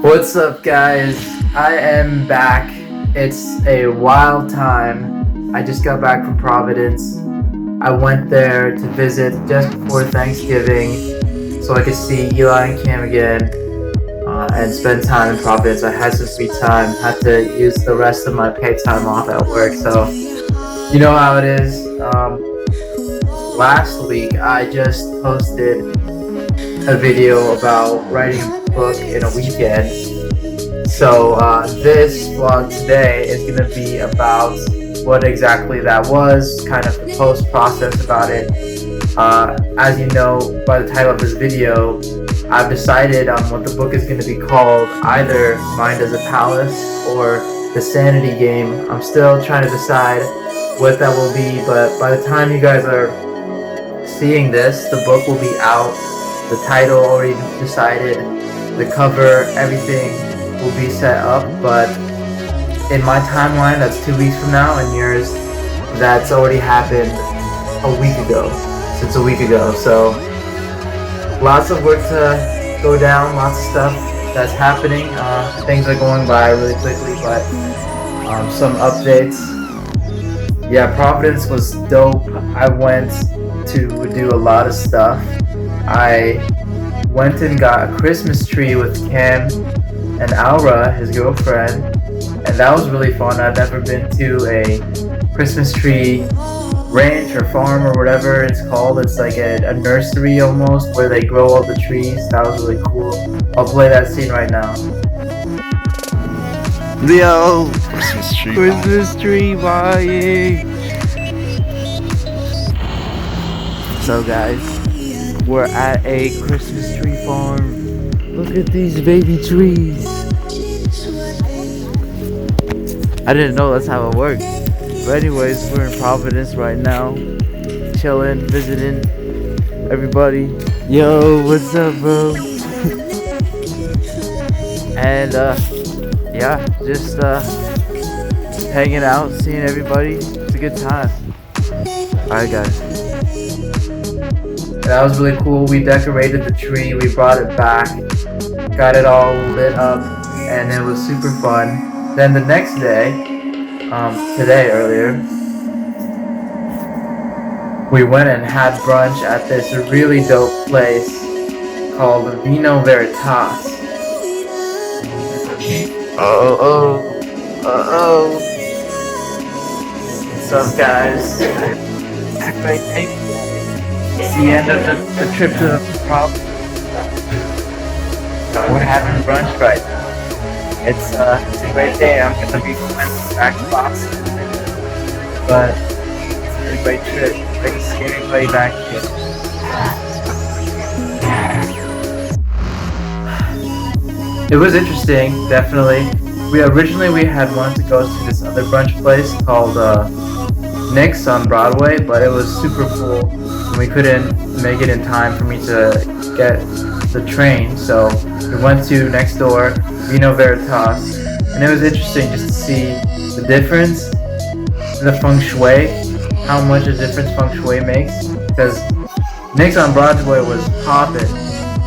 What's up, guys? I am back. It's a wild time. I just got back from Providence. I went there to visit just before Thanksgiving so I could see Eli and Cam again and spend time in Providence. I had some free time, had to use the rest of my paid time off at work, so you know how it is. Last week I just posted a video about writing a book in a weekend. So this vlog today is going to be about what exactly that was, kind of the post-process about it. As you know by the title of this video, I've decided on what the book is going to be called, either Mind as a Palace or The Sanity Game. I'm still trying to decide what that will be, but by the time you guys are seeing this, the book will be out. The title already decided, the cover, everything will be set up, but in my timeline, that's 2 weeks from now, and yours, that's already happened a week ago, since a week ago. So lots of work to go down, lots of stuff that's happening. Things are going by really quickly, but some updates. Yeah, Providence was dope. I went to do a lot of stuff. I went and got a Christmas tree with Cam and Aura, his girlfriend, and that was really fun. I've never been to a Christmas tree ranch or farm or whatever it's called. It's like a nursery almost, where they grow all the trees. That was really cool. I'll play that scene right now. Yo! Christmas tree buying! So guys, we're at a Christmas tree farm. Look at these baby trees. I didn't know that's how it worked. But anyways, we're in Providence right now. Chilling, visiting everybody. Yo, what's up, bro? And yeah, just hanging out, seeing everybody. It's a good time. Alright guys. That was really cool. We decorated the tree, we brought it back, got it all lit up, and it was super fun. Then the next day, today earlier, we went and had brunch at this really dope place called Vino Veritas. What's up, guys? It's the end of the trip to the Providence. We're having brunch right now. It's a great day. I'm gonna be going back to Boston, but it's a great trip. Great to see everybody back here. It was interesting, definitely. We originally had wanted to go to this other brunch place called Nick's on Broadway, but it was super full. We couldn't make it in time for me to get the train, so we went to next door, Vino Veritas, and it was interesting just to see the difference in the feng shui, how much a difference feng shui makes, because Nick's on Broadway was popping,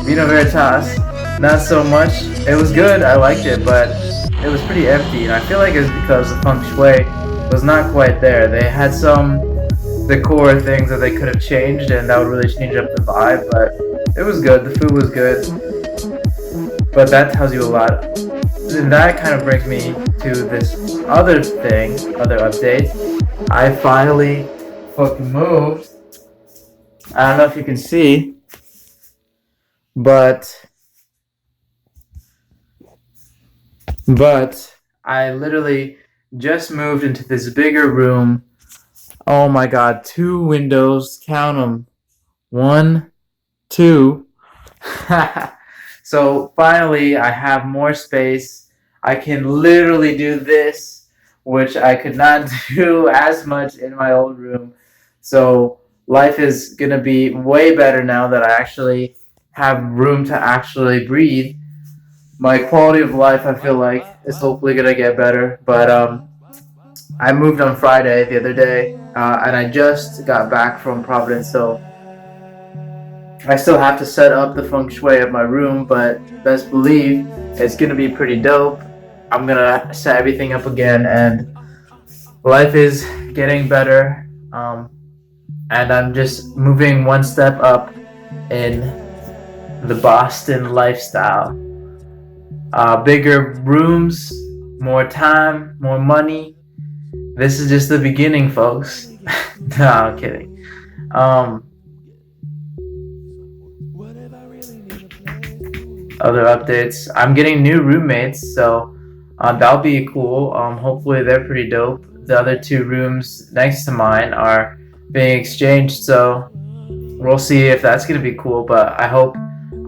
Vino Veritas, not so much. It was good, I liked it, but it was pretty empty, and I feel like it was because the feng shui was not quite there. They had some decor things that they could have changed, and that would really change up the vibe, but it was good. The food was good, but that tells you a lot. And that kind of brings me to this other thing, other update. I finally fucking moved. I don't know if you can see, but I literally just moved into this bigger room. Oh my god, 2 windows, count them. 1, 2. So finally, I have more space. I can literally do this, which I could not do as much in my old room. So life is gonna be way better now that I actually have room to actually breathe. My quality of life, I feel like, is hopefully gonna get better. But I moved on Friday the other day. and I just got back from Providence, so I still have to set up the feng shui of my room, but best believe it's gonna be pretty dope. I'm gonna set everything up again, and life is getting better. And I'm just moving one step up in the Boston lifestyle. Bigger rooms, more time, more money. This is just the beginning, folks. No, I'm kidding. Other updates. I'm getting new roommates, so that'll be cool. Hopefully they're pretty dope. The other two rooms next to mine are being exchanged, so we'll see if that's gonna be cool. But I hope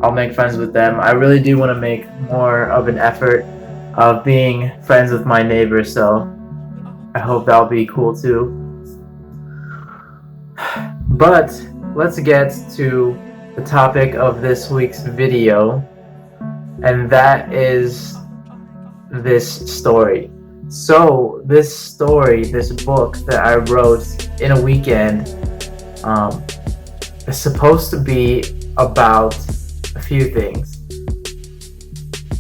I'll make friends with them. I really do want to make more of an effort of being friends with my neighbors, so I hope that'll be cool too. But let's get to the topic of this week's video, and that is this story. So this book that I wrote in a weekend, is supposed to be about a few things.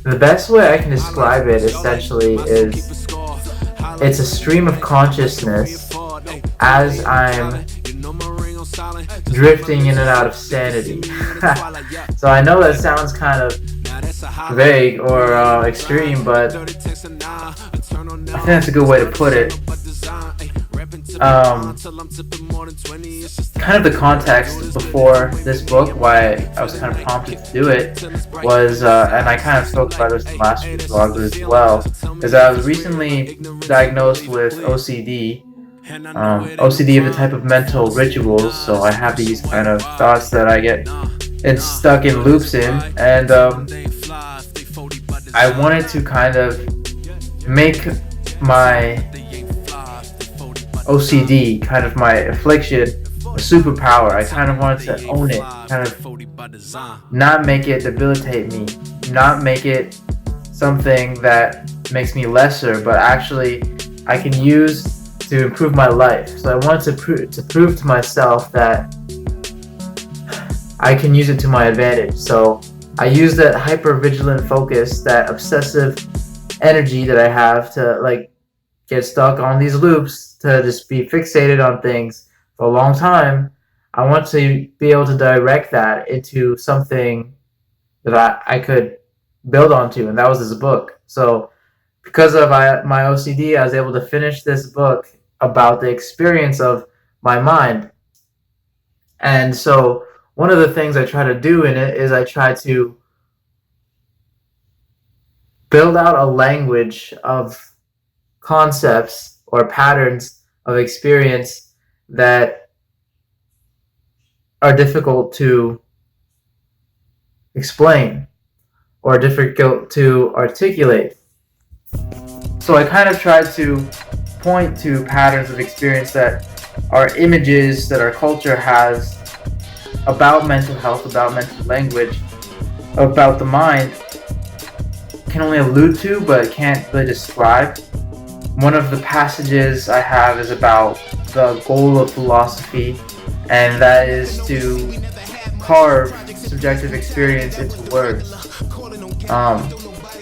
The best way I can describe it essentially is it's a stream of consciousness as I'm drifting in and out of sanity. So I know that sounds kind of vague or extreme, but I think that's a good way to put it. Kind of the context before this book, why I was kind of prompted to do it, was, and I kind of spoke about this in last week's vlog as well, is I was recently diagnosed with OCD. OCD is a type of mental rituals, so I have these kind of thoughts that I get stuck in loops in, and I wanted to kind of make my OCD, kind of my affliction, a superpower. I kind of wanted to own it, kind of not make it debilitate me, not make it something that makes me lesser, but actually I can use to improve my life. So I wanted to prove to myself that I can use it to my advantage. So I use that hyper-vigilant focus, that obsessive energy that I have to like get stuck on these loops, to just be fixated on things for a long time. I want to be able to direct that into something that I could build onto, and that was this book. So because of my OCD, I was able to finish this book about the experience of my mind. And so one of the things I try to do in it is I try to build out a language of concepts or patterns of experience that are difficult to explain or difficult to articulate. So I kind of tried to point to patterns of experience that are images that our culture has about mental health, about mental language, about the mind, can only allude to but can't really describe. One of the passages I have is about the goal of philosophy, and that is to carve subjective experience into words.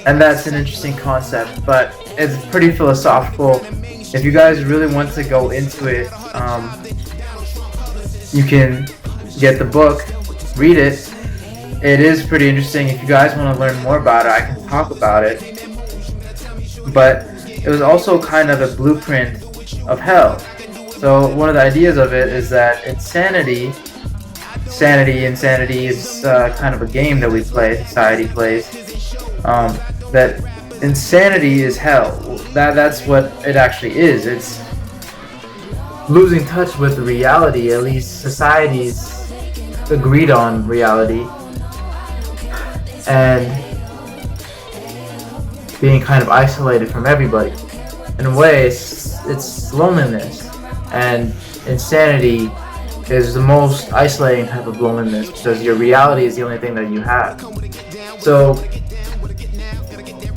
And that's an interesting concept, but it's pretty philosophical. If you guys really want to go into it, you can get the book, read it. It is pretty interesting. If you guys want to learn more about it, I can talk about it. But it was also kind of a blueprint of hell. So one of the ideas of it is that insanity is kind of a game that we play, society plays. That insanity is hell. That's what it actually is. It's losing touch with reality, at least society's agreed on reality, and being kind of isolated from everybody. In a way, it's loneliness, and insanity is the most isolating type of loneliness because your reality is the only thing that you have. So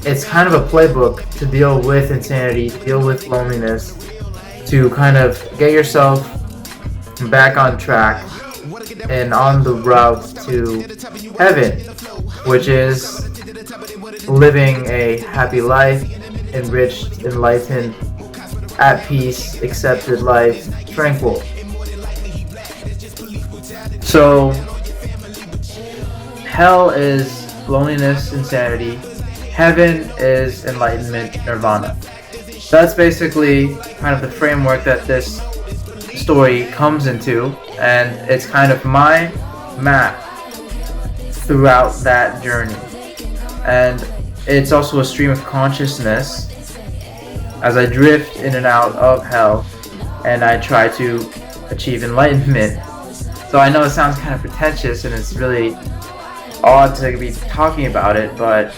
it's kind of a playbook to deal with insanity, to deal with loneliness, to kind of get yourself back on track and on the route to heaven, which is living a happy life, enriched, enlightened, at peace, accepted life, tranquil. So, hell is loneliness, insanity. Heaven is enlightenment, nirvana. That's basically kind of the framework that this story comes into, and it's kind of my map throughout that journey. And it's also a stream of consciousness as I drift in and out of hell and I try to achieve enlightenment. So I know it sounds kind of pretentious and it's really odd to be talking about it, but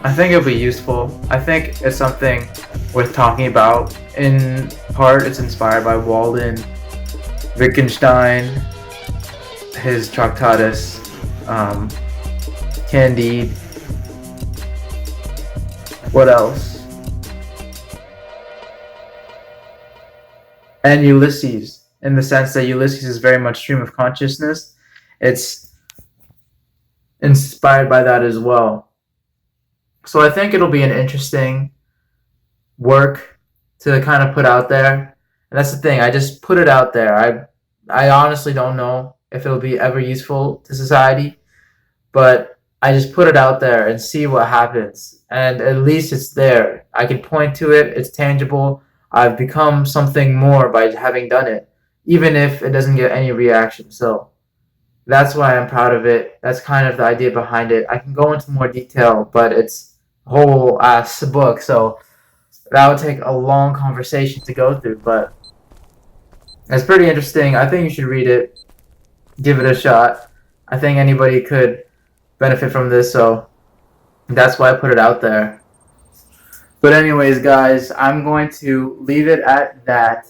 I think it'll be useful. I think it's something worth talking about. In part, it's inspired by Walden, Wittgenstein, his Tractatus, Candide. What else? And Ulysses, in the sense that Ulysses is very much stream of consciousness. It's inspired by that as well. So I think it'll be an interesting work to kind of put out there. And that's the thing, I just put it out there. I honestly don't know if it'll be ever useful to society, but I just put it out there and see what happens. And at least it's there. I can point to it, it's tangible. I've become something more by having done it, even if it doesn't get any reaction. So that's why I'm proud of it. That's kind of the idea behind it. I can go into more detail, but it's a whole ass book, so that would take a long conversation to go through, but it's pretty interesting. I think you should read it, give it a shot. I think anybody could benefit from this, so that's why I put it out there. But anyways, guys, I'm going to leave it at that.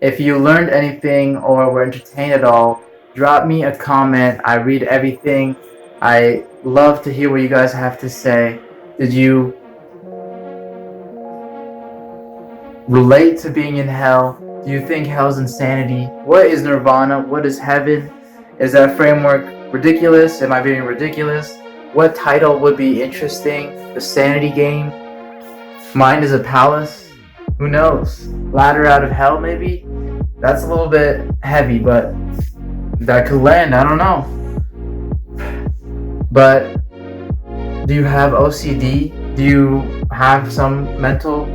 If you learned anything or were entertained at all, drop me a comment. I read everything. I love to hear what you guys have to say. Did you relate to being in hell? Do you think hell's insanity? What is nirvana? What is heaven? Is that framework ridiculous? Am I being ridiculous? What title would be interesting? The Sanity Game? Mind is a Palace? Who knows? Ladder Out of Hell, maybe? That's a little bit heavy, but that could land. I don't know. But do you have OCD? Do you have some mental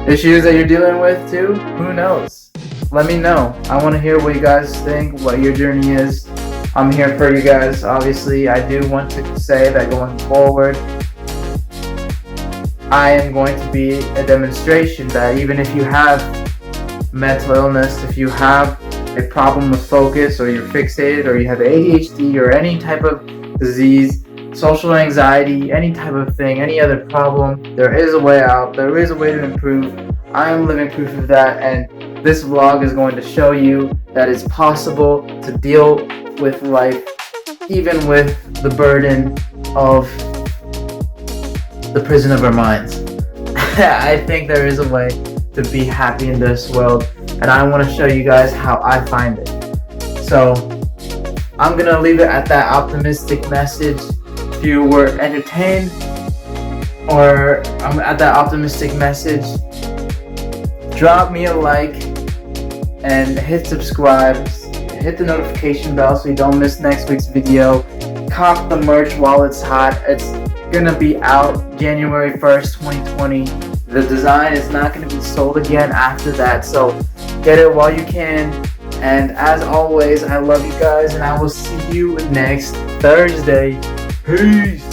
issues that you're dealing with too? Who knows? Let me know. I want to hear what you guys think, what your journey is. I'm here for you guys. Obviously, I do want to say that going forward, I am going to be a demonstration that even if you have mental illness, if you have a problem with focus, or you're fixated, or you have ADHD, or any type of disease, social anxiety, any type of thing, any other problem, there is a way out. There is a way to improve. I am living proof of that, and this vlog is going to show you that it's possible to deal with life even with the burden of the prison of our minds. I think there is a way to be happy in this world, and I want to show you guys how I find it. So I'm gonna leave it at that optimistic message. If you were entertained, or I'm at that optimistic message, drop me a like and hit subscribe. Hit the notification bell so you don't miss next week's video. Cop the merch while it's hot. It's gonna be out January 1st, 2020. The design is not gonna be sold again after that, so get it while you can. And as always, I love you guys, and I will see you next Thursday. Peace.